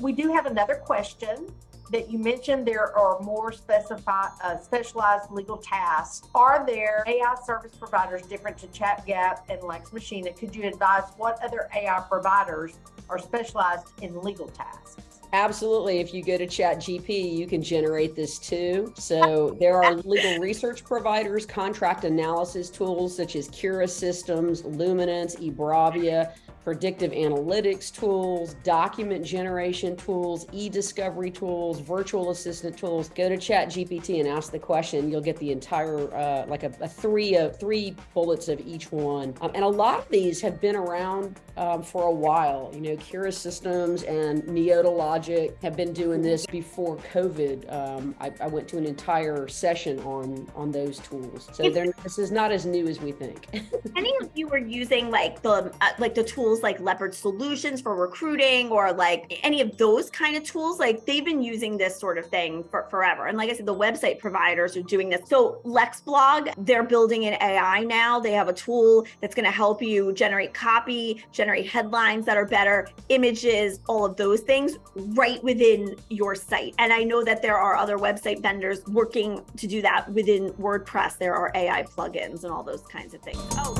We do have another question that you mentioned. There are more specialized legal tasks. Are there AI service providers different to ChatGap and Lex Machina? Could you advise what other AI providers are specialized in legal tasks? Absolutely. If you go to ChatGPT, you can generate this too. So there are legal research providers, contract analysis tools such as Cura Systems, Luminance, eBravia, predictive analytics tools, document generation tools, e-discovery tools, virtual assistant tools. Go to ChatGPT and ask the question. You'll get the entire, like a three bullets of each one. And a lot of these have been around for a while. You know, Cura Systems and Neotologic have been doing this before COVID. I went to an entire session on those tools. So this is not as new as we think. Any of you were using like the tools like Leopard Solutions for recruiting, or like any of those kind of tools? Like they've been using this sort of thing for forever. And like I said, the website providers are doing this. So LexBlog, they're building an AI now. They have a tool that's going to help you generate copy, generate headlines that are better, images, all of those things right within your site. And I know that there are other website vendors working to do that within WordPress. There are AI plugins and all those kinds of things. Oh.